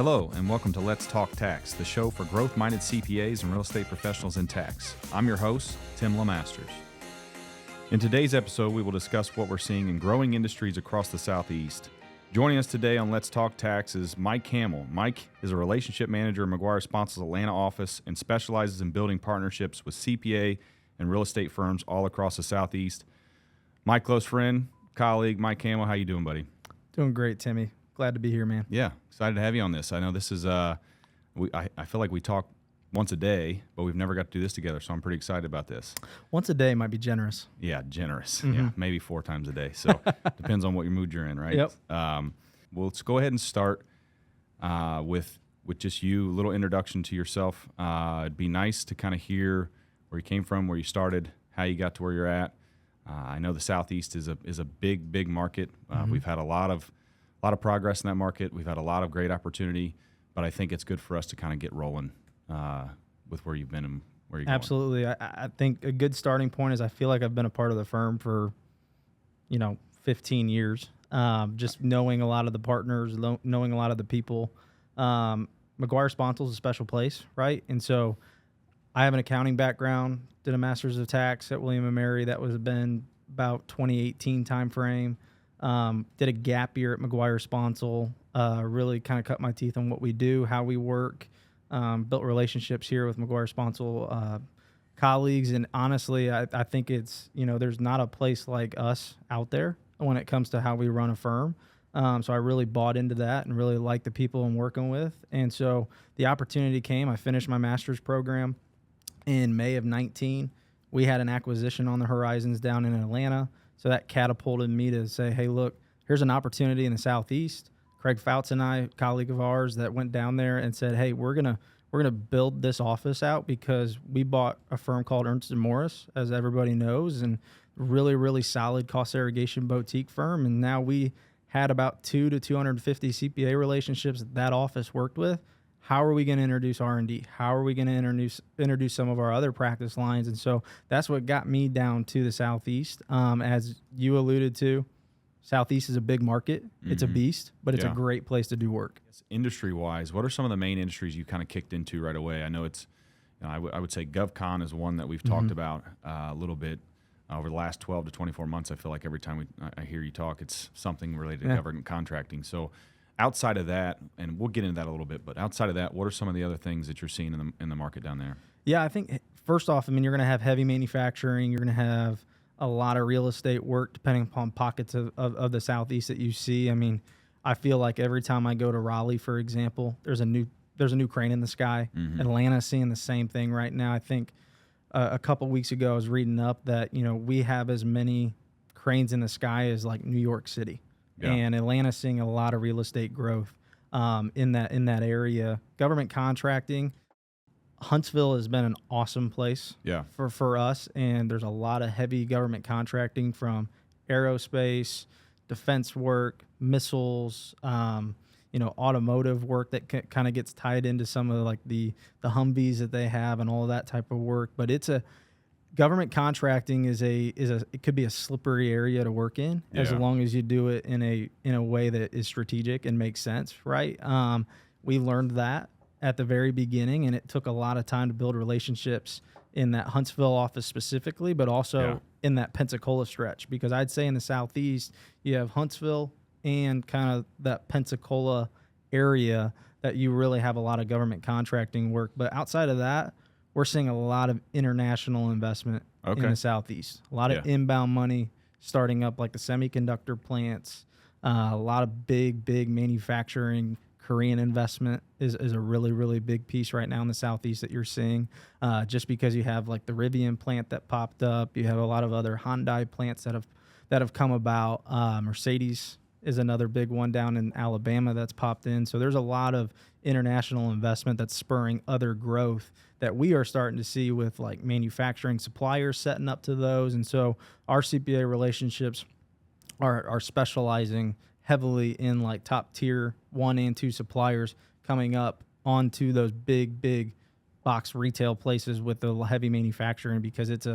Hello, and welcome to Let's Talk Tax, the show for growth-minded CPAs and real estate professionals in tax. I'm your host, Tim LeMasters. In today's episode, we will discuss what we're seeing in growing industries across the Southeast. Joining us today on Let's Talk Tax is Mike Hammel. Mike is a relationship manager in McGuire Sponsel's Atlanta office and specializes in building partnerships with CPA and real estate firms all across the Southeast. My close friend, colleague, Mike Hammel, how you doing, buddy? Doing great, Timmy. Glad to be here, man. Yeah, excited to have you on this. I know this is, I feel like we talk once a day, but we've never got to do this together, so I'm pretty excited about this. Once a day might be generous. Yeah, generous. Mm-hmm. Yeah, maybe 4 times a day. So depends on what your mood you're in, right? Yep. Well, let's go ahead and start with just you, a little introduction to yourself. It'd be nice to kind of hear where you came from, where you started, how you got to where you're at. I know the Southeast is a big market. We've had a lot of progress in that market. We've had a lot of great opportunity, but I think it's good for us to kind of get rolling with where you've been and where you're going. Absolutely. I think a good starting point is I feel like I've been a part of the firm for, 15 years. Just knowing a lot of the partners, knowing a lot of the people. McGuire Sponsel is a special place, right? And so I have an accounting background, did a master's of tax at William & Mary. That was been about 2018 timeframe. Did a gap year at McGuire Sponsel, really kind of cut my teeth on what we do, how we work, built relationships here with McGuire Sponsel colleagues. And honestly, I think it's, there's not a place like us out there when it comes to how we run a firm. So I really bought into that and really like the people I'm working with. And so the opportunity came. I finished my master's program in May of 19. We had an acquisition on the horizons down in Atlanta. So that catapulted me to say, hey, look, here's an opportunity in the Southeast. Craig Fouts and I, a colleague of ours, that went down there and said, hey, we're gonna build this office out because we bought a firm called Ernst & Morris, as everybody knows, and really solid cost segregation boutique firm. And now we had about 200 to 250 CPA relationships that office worked with. How are we going to introduce R&D? How are we going to introduce some of our other practice lines? And so that's what got me down to the Southeast. As you alluded to, Southeast is a big market. Mm-hmm. It's a beast, but it's a great place to do work. Industry-wise, what are some of the main industries you kind of kicked into right away? I know it's, I would say GovCon is one that we've talked about a little bit over the last 12 to 24 months. I feel like every time I hear you talk, it's something related to government contracting. So outside of that, and we'll get into that a little bit, but outside of that, what are some of the other things that you're seeing in the market down there? Yeah, I think first off, you're going to have heavy manufacturing. You're going to have a lot of real estate work depending upon pockets of the Southeast that you see. I feel like every time I go to Raleigh, for example, there's a new crane in the sky. Mm-hmm. Atlanta's seeing the same thing right now. I think a couple weeks ago I was reading up that we have as many cranes in the sky as like New York City. Yeah. And Atlanta's seeing a lot of real estate growth in that area. Government contracting, Huntsville has been an awesome place for us, and there's a lot of heavy government contracting from aerospace, defense work, missiles, automotive work that kind of gets tied into some of like the Humvees that they have and all of that type of work. But government contracting it could be a slippery area to work in as long as you do it in a way that is strategic and makes sense, right? We learned that at the very beginning, and it took a lot of time to build relationships in that Huntsville office specifically, but also in that Pensacola stretch, because I'd say in the Southeast you have Huntsville and kind of that Pensacola area that you really have a lot of government contracting work. But outside of that, we're seeing a lot of international investment in the Southeast. A lot of inbound money starting up like the semiconductor plants, a lot of big manufacturing. Korean investment is a really big piece right now in the Southeast that you're seeing, just because you have like the Rivian plant that popped up. You have a lot of other Hyundai plants that have come about. Mercedes is another big one down in Alabama that's popped in. So there's a lot of international investment that's spurring other growth that we are starting to see with like manufacturing suppliers setting up to those. And so our CPA relationships are specializing heavily in like top tier 1 and 2 suppliers coming up onto those big box retail places with the heavy manufacturing, because it's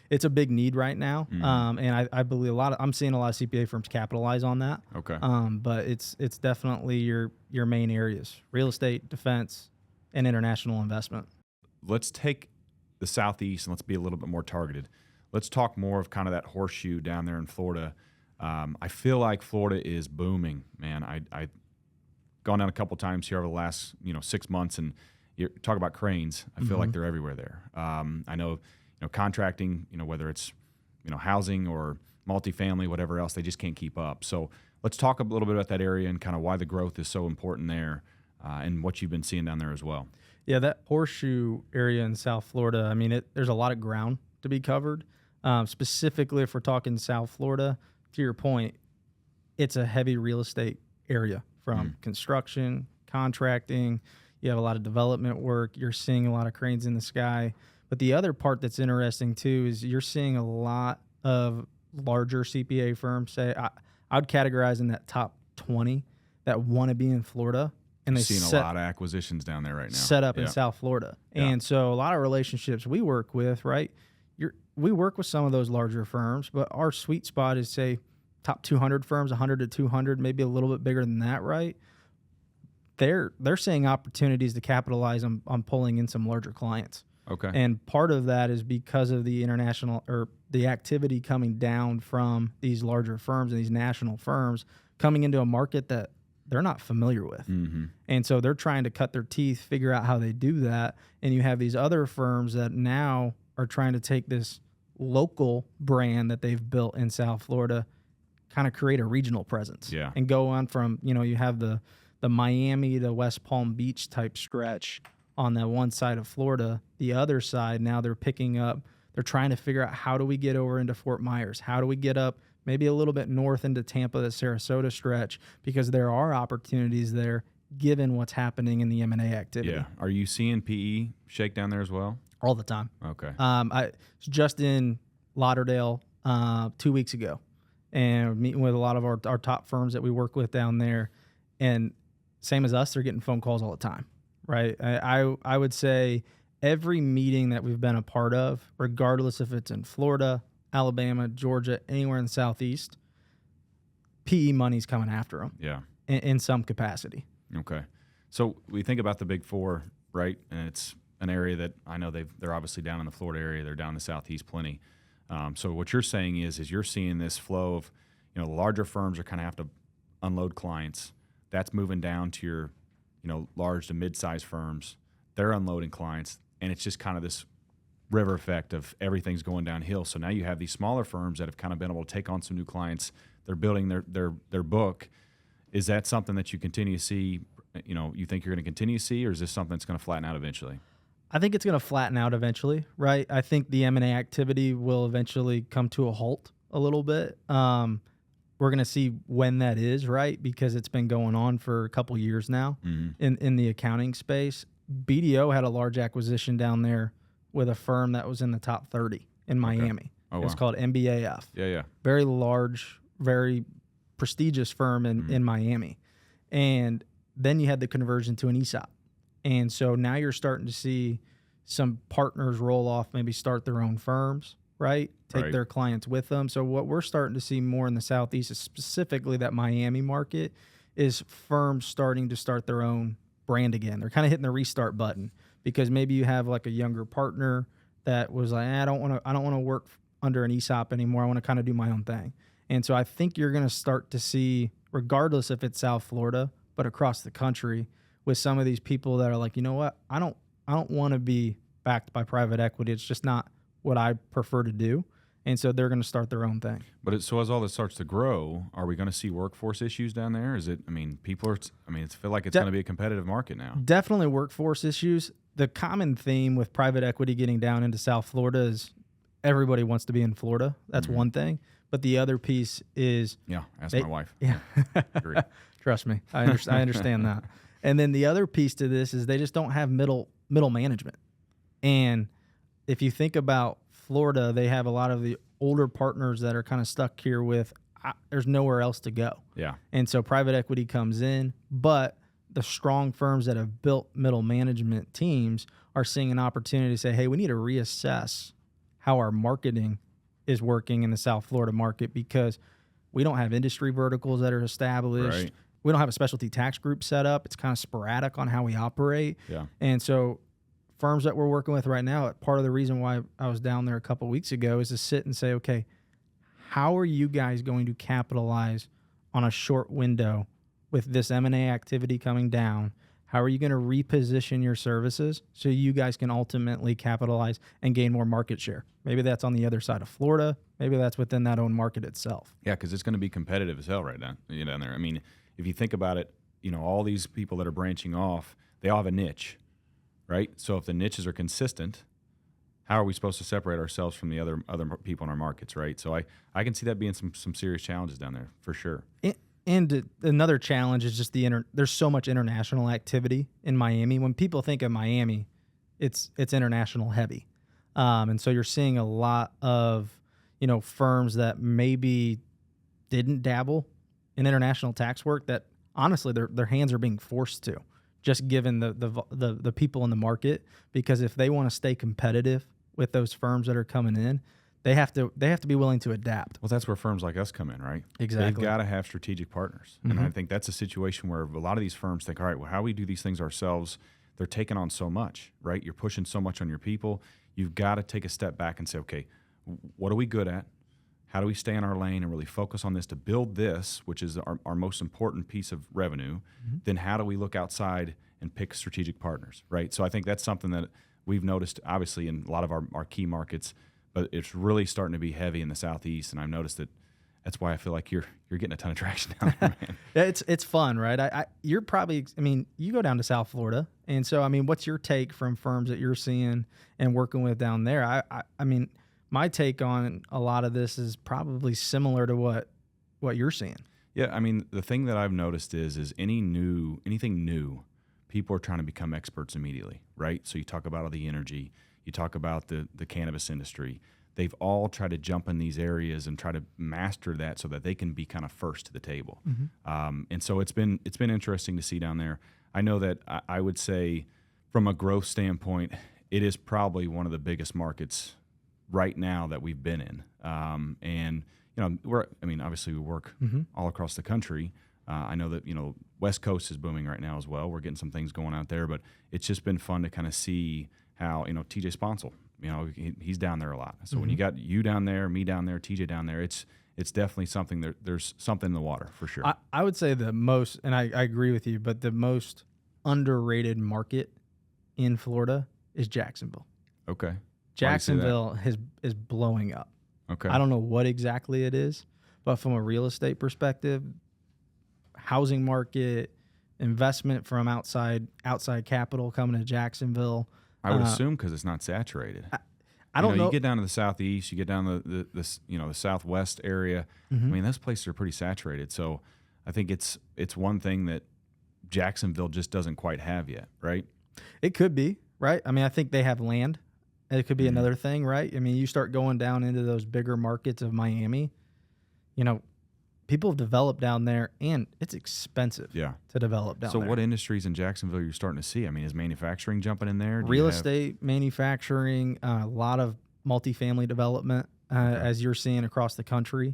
it's a big need right now. Mm-hmm. And I believe I'm seeing a lot of CPA firms capitalize on that. Okay. But it's definitely your main areas: real estate, defense, and international investment. Let's take the Southeast and let's be a little bit more targeted. Let's talk more of kind of that horseshoe down there in Florida. I feel like Florida is booming, man. I've gone down a couple times here over the last 6 months, and you talk about cranes. I feel like they're everywhere there. I know contracting, whether it's housing or multifamily, whatever else, they just can't keep up. So let's talk a little bit about that area and kind of why the growth is so important there, and what you've been seeing down there as well. Yeah, that horseshoe area in South Florida, I mean, there's a lot of ground to be covered. Specifically, if we're talking South Florida, to your point, it's a heavy real estate area from construction, contracting. You have a lot of development work. You're seeing a lot of cranes in the sky. But the other part that's interesting, too, is you're seeing a lot of larger CPA firms say, I would categorize in that top 20 that want to be in Florida. And You're seeing a lot of acquisitions down there right now. Set up in South Florida. Yeah. And so a lot of relationships we work with, right? We work with some of those larger firms, but our sweet spot is, say, top 200 firms, 100 to 200, maybe a little bit bigger than that, right? They're seeing opportunities to capitalize on pulling in some larger clients. Okay. And part of that is because of the international or the activity coming down from these larger firms and these national firms coming into a market that they're not familiar with. Mm-hmm. And so they're trying to cut their teeth, figure out how they do that. And you have these other firms that now are trying to take this local brand that they've built in South Florida, kind of create a regional presence. Yeah. And go on from, you have the Miami to West Palm Beach type stretch on that one side of Florida. The other side, now they're picking up, they're trying to figure out, how do we get over into Fort Myers? How do we get up maybe a little bit north into Tampa, the Sarasota stretch? Because there are opportunities there given what's happening in the M&A activity. Yeah. Are you seeing PE shake down there as well? All the time. Okay. I was just in Lauderdale 2 weeks ago and meeting with a lot of our top firms that we work with down there. And same as us, they're getting phone calls all the time, right? I would say every meeting that we've been a part of, regardless if it's in Florida, Alabama, Georgia, anywhere in the Southeast, PE money's coming after them. Yeah. In some capacity. Okay. So we think about the Big Four, right? And it's an area that I know they're obviously down in the Florida area. They're down in the Southeast plenty. So what you're saying is you're seeing this flow of, the larger firms are kind of have to unload clients. That's moving down to your, large to mid-sized firms. They're unloading clients, and it's just kind of this river effect of everything's going downhill. So now you have these smaller firms that have kind of been able to take on some new clients. They're building their book. Is that something that you continue to see? You think you're going to continue to see, or is this something that's going to flatten out eventually? I think it's going to flatten out eventually, right? I think the M&A activity will eventually come to a halt a little bit. We're going to see when that is, right? Because it's been going on for a couple years now in the accounting space. BDO had a large acquisition down there with a firm that was in the top 30 in Miami. Okay. Oh, It was wow. called MBAF. Yeah. Very large, very prestigious firm in Miami. And then you had the conversion to an ESOP. And so now you're starting to see some partners roll off, maybe start their own firms, right? Take their clients with them. So what we're starting to see more in the Southeast is specifically that Miami market is firms starting to start their own brand again. They're kind of hitting the restart button because maybe you have like a younger partner that was like, I don't want to work under an ESOP anymore. I want to kind of do my own thing. And so I think you're going to start to see, regardless if it's South Florida, but across the country, with some of these people that are like, you know what, I don't want to be backed by private equity. It's just not what I prefer to do. And so they're going to start their own thing. But so as all this starts to grow, are we going to see workforce issues down there? Is it? It feel like it's going to be a competitive market now. Definitely workforce issues. The common theme with private equity getting down into South Florida is everybody wants to be in Florida. That's one thing. But the other piece is ask my wife. Yeah, Agree. Trust me, I understand that. And then the other piece to this is they just don't have middle management. And if you think about Florida, they have a lot of the older partners that are kind of stuck here with there's nowhere else to go. Yeah. And so private equity comes in, but the strong firms that have built middle management teams are seeing an opportunity to say, hey, we need to reassess how our marketing is working in the South Florida market, because we don't have industry verticals that are established. Right. We don't have a specialty tax group set up. It's kind of sporadic on how we operate. Yeah. And so firms that we're working with right now, part of the reason why I was down there a couple of weeks ago is to sit and say, okay, how are you guys going to capitalize on a short window with this M&A activity coming down? How are you going to reposition your services so you guys can ultimately capitalize and gain more market share? Maybe that's on the other side of Florida. Maybe that's within that own market itself. Yeah, because it's going to be competitive as hell right now. Down there. I mean, if you think about it, all these people that are branching off, they all have a niche, right? So if the niches are consistent, how are we supposed to separate ourselves from the other people in our markets, right? So I can see that being some serious challenges down there for sure. And another challenge is just there's so much international activity in Miami. When people think of Miami, it's international heavy. And so you're seeing a lot of, firms that maybe didn't dabble in international tax work that honestly their hands are being forced to, just given the people in the market, because if they want to stay competitive with those firms that are coming in, they have to be willing to adapt. Well, that's where firms like us come in, right? Exactly. They've got to have strategic partners. Mm-hmm. And I think that's a situation where a lot of these firms think, all right, well, how we do these things ourselves, they're taking on so much, right? You're pushing so much on your people. You've got to take a step back and say, okay, what are we good at? How do we stay in our lane and really focus on this to build this, which is our most important piece of revenue? Mm-hmm. Then how do we look outside and pick strategic partners, right? So I think that's something that we've noticed, obviously, in a lot of our key markets, but it's really starting to be heavy in the Southeast, and I've noticed that. That's why I feel like you're getting a ton of traction down there, man. Yeah, it's fun, right? You're probably, you go down to South Florida, and so what's your take from firms that you're seeing and working with down there? I mean, my take on a lot of this is probably similar to what you're seeing. Yeah, I mean, the thing that I've noticed is anything new, people are trying to become experts immediately, right? So you talk about all the energy, you talk about the cannabis industry. They've all tried to jump in these areas and try to master that so that they can be kind of first to the table. Mm-hmm. And so it's been interesting to see down there. I know that I would say from a growth standpoint, it is probably one of the biggest markets right now that we've been in. And obviously we work mm-hmm. all across the country. I know that West Coast is booming right now as well. We're getting some things going out there, but it's just been fun to kind of see how TJ Sponsel. He's down there a lot. So mm-hmm. when you got you down there, me down there, TJ down there, it's definitely something. There's something in the water for sure. I would say the most, and I agree with you, but the most underrated market in Florida is Jacksonville. Okay. Jacksonville is blowing up. Okay. I don't know what exactly it is, but from a real estate perspective, housing market, investment from outside capital coming to Jacksonville. I would assume because it's not saturated. I don't know. You get down to the Southeast, you get down to the Southwest area. Mm-hmm. Those places are pretty saturated. So I think it's one thing that Jacksonville just doesn't quite have yet, right? It could be, right? I think they have land. It could be mm-hmm. another thing, right? You start going down into those bigger markets of Miami, people have developed down there, and it's expensive to develop down there. So what industries in Jacksonville are you starting to see? Is manufacturing jumping in there? Real estate, manufacturing, a lot of multifamily development, as you're seeing across the country.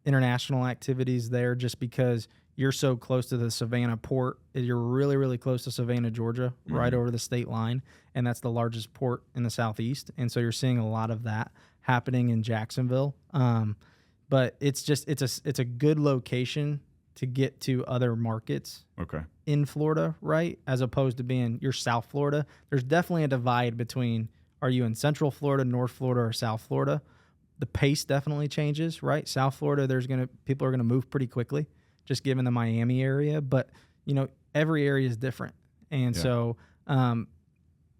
International activities there just because you're so close to the Savannah port. You're really, really close to Savannah, Georgia, mm-hmm. right over the state line, and that's the largest port in the Southeast. And so you're seeing a lot of that happening in Jacksonville. But it's a good location to get to other markets in Florida, right? As opposed to being you're South Florida. There's definitely a divide between are you in Central Florida, North Florida, or South Florida. The pace definitely changes, right? South Florida, people are gonna move pretty quickly, just given the Miami area. But every area is different, and so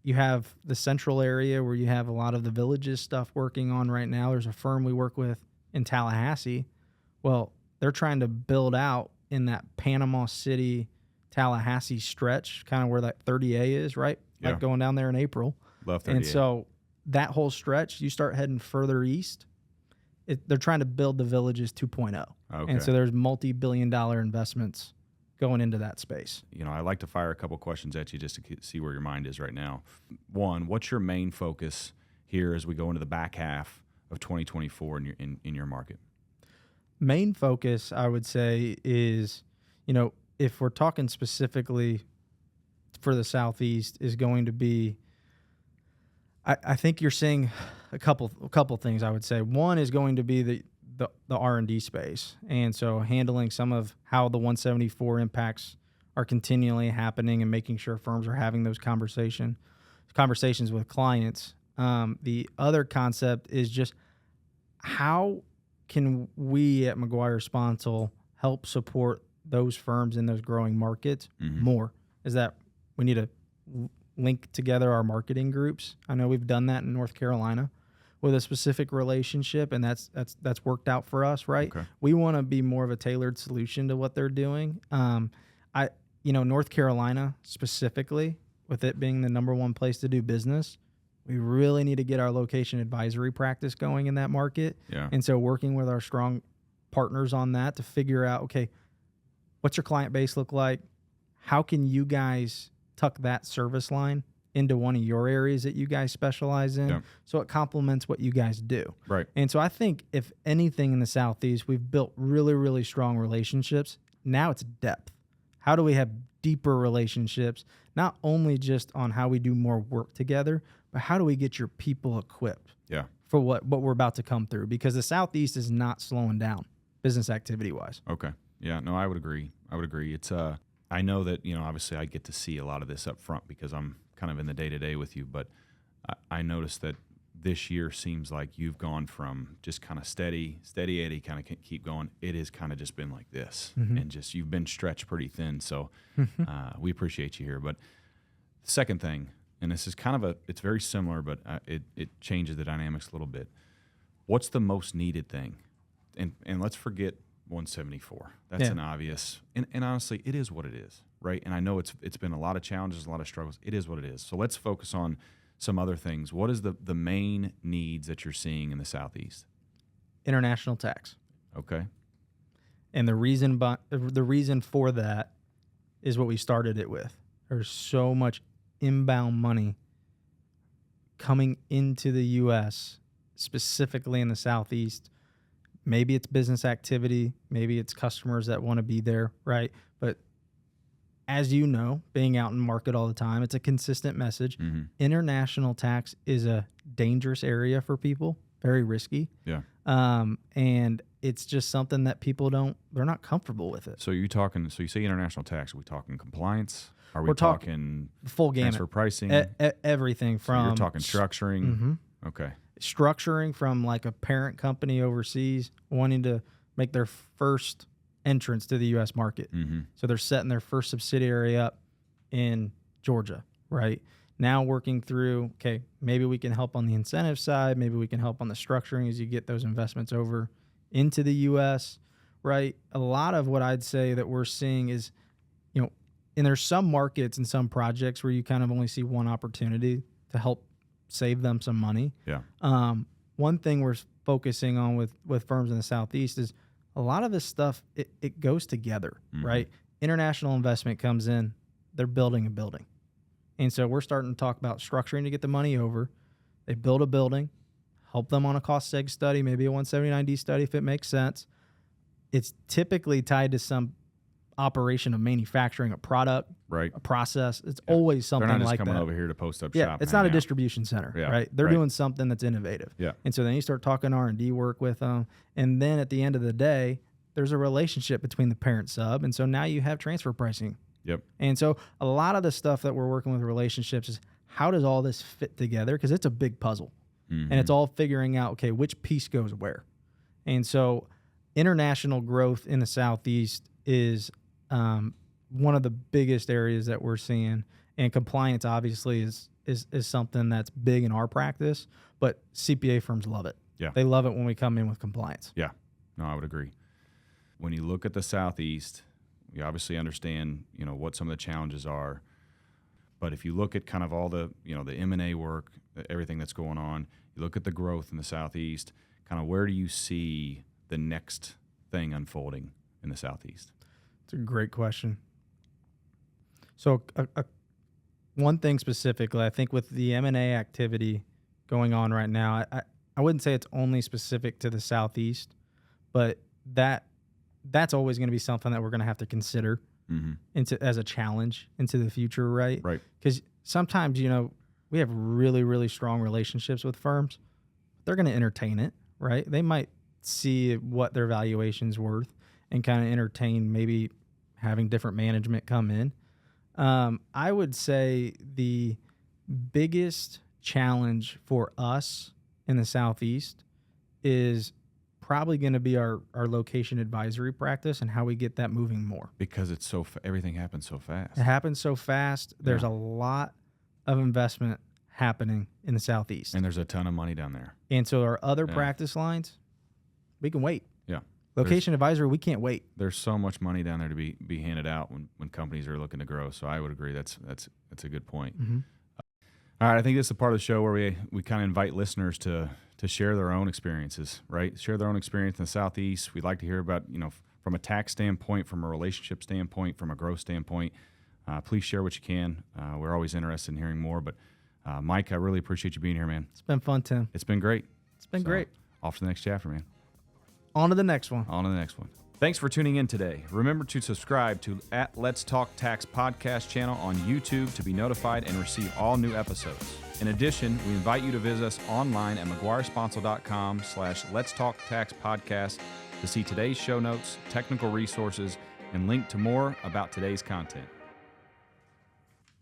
you have the central area where you have a lot of the villages stuff working on right now. There's a firm we work with in Tallahassee. Well, they're trying to build out in that Panama City, Tallahassee stretch, kind of where that 30A is, right? Yeah. Like going down there in April. Love 30A. And so that whole stretch, you start heading further east, they're trying to build the villages 2.0. Okay. And so there's multi-billion-dollar investments going into that space. I like to fire a couple questions at you just to see where your mind is right now. One, what's your main focus here as we go into the back half of 2024 in your market? Main focus, I would say, is, if we're talking specifically for the Southeast, is going to be, I think you're seeing a couple things. I would say one is going to be the R&D space, and so handling some of how the 174 impacts are continually happening and making sure firms are having those conversations with clients. The other concept is just how can we at McGuire Sponsel help support those firms in those growing markets more? Is that we need to link together our marketing groups. I know we've done that in North Carolina with a specific relationship, and that's worked out for us, right? Okay. We want to be more of a tailored solution to what they're doing. North Carolina specifically, with it being the number one place to do business, we really need to get our location advisory practice going in that market. Yeah. And so working with our strong partners on that to figure out, okay, what's your client base look like? How can you guys tuck that service line into one of your areas that you guys specialize in, so it complements what you guys do? Right. And so I think if anything in the Southeast, we've built really, really strong relationships. Now it's depth. How do we have deeper relationships, not only just on how we do more work together, but how do we get your people equipped for what we're about to come through? Because the Southeast is not slowing down business activity wise. Okay. Yeah, no, I would agree. It's I know that, obviously I get to see a lot of this up front because I'm kind of in the day-to-day with you, but I noticed that this year seems like you've gone from just kind of steady Eddie, kind of keep going. It has kind of just been like this, and just you've been stretched pretty thin. So we appreciate you here. But the second thing, and this is kind of it's very similar, but it changes the dynamics a little bit. What's the most needed thing? And let's forget 174. That's an obvious, and honestly, it is what it is, right? And I know it's been a lot of challenges, a lot of struggles. It is what it is. So let's focus on some other things. What is the main needs that you're seeing in the Southeast? International tax. Okay. And the reason for that is what we started it with. There's so much inbound money coming into the U.S., specifically in the Southeast. Maybe it's business activity. Maybe it's customers that want to be there, right? But as you know, being out in market all the time, it's a consistent message. International tax is a dangerous area for people, very risky. Yeah. And it's just something that people they're not comfortable with it. So you say international tax, are we talking compliance? Are we We're talking full gamut. transfer pricing? Everything from. So you're talking structuring? Okay. Structuring from like a parent company overseas wanting to make their first entrance to the U.S. market. So they're setting their first subsidiary up in Georgia, right? Now working through, okay, maybe we can help on the incentive side. Maybe we can help on the structuring as you get those investments over into the U.S., right? A lot of what I'd say that we're seeing is, and there's some markets and some projects where you kind of only see one opportunity to help save them some money. Yeah. One thing we're focusing on with firms in the Southeast is a lot of this stuff, it goes together, right? International investment comes in, they're building a building. And so we're starting to talk about structuring to get the money over. They build a building, help them on a cost seg study, maybe a 179D study if it makes sense. It's typically tied to some operation of manufacturing a product, right? A process. It's always something like that. They're not just coming over here to post up shop. It's not a distribution center, right? They're doing something that's innovative. Yeah. And so then you start talking R&D work with them. And then at the end of the day, there's a relationship between the parent sub. And so now you have transfer pricing. Yep. And so a lot of the stuff that we're working with relationships is how does all this fit together? Because it's a big puzzle. And it's all figuring out, okay, which piece goes where. And so international growth in the Southeast is one of the biggest areas that we're seeing, and compliance obviously is something that's big in our practice, but CPA firms love it. Yeah. They love it when we come in with compliance. Yeah. No, I would agree. When you look at the Southeast, we obviously understand, what some of the challenges are, but if you look at kind of all the, the M&A work, everything that's going on, you look at the growth in the Southeast, kind of where do you see the next thing unfolding in the Southeast? It's a great question. So one thing specifically, I think with the M&A activity going on right now. I wouldn't say it's only specific to the Southeast, but that's always going to be something that we're going to have to consider as a challenge into the future, right? Right. Because sometimes, we have really, really strong relationships with firms. They're going to entertain it, right? They might see what their valuation's worth and kind of entertain maybe having different management come in. I would say the biggest challenge for us in the Southeast is probably going to be our location advisory practice and how we get that moving more. Because it's everything happens so fast. It happens so fast. There's a lot of investment happening in the Southeast. And there's a ton of money down there. And so our other practice lines, we can wait. Yeah. Location advisory, we can't wait. There's so much money down there to be handed out when companies are looking to grow. So I would agree that's a good point. All right, I think this is the part of the show where we kind of invite listeners to share their own experiences, right? Share their own experience in the Southeast. We'd like to hear about, from a tax standpoint, from a relationship standpoint, from a growth standpoint. Please share what you can. We're always interested in hearing more. But Mike, I really appreciate you being here, man. It's been fun, Tim. It's been great. It's been great. Off to the next chapter, man. On to the next one. On to the next one. Thanks for tuning in today. Remember to subscribe to Let's Talk Tax podcast channel on YouTube to be notified and receive all new episodes. In addition, we invite you to visit us online at McGuireSponsel.com/Let's Talk Tax podcast to see today's show notes, technical resources, and link to more about today's content.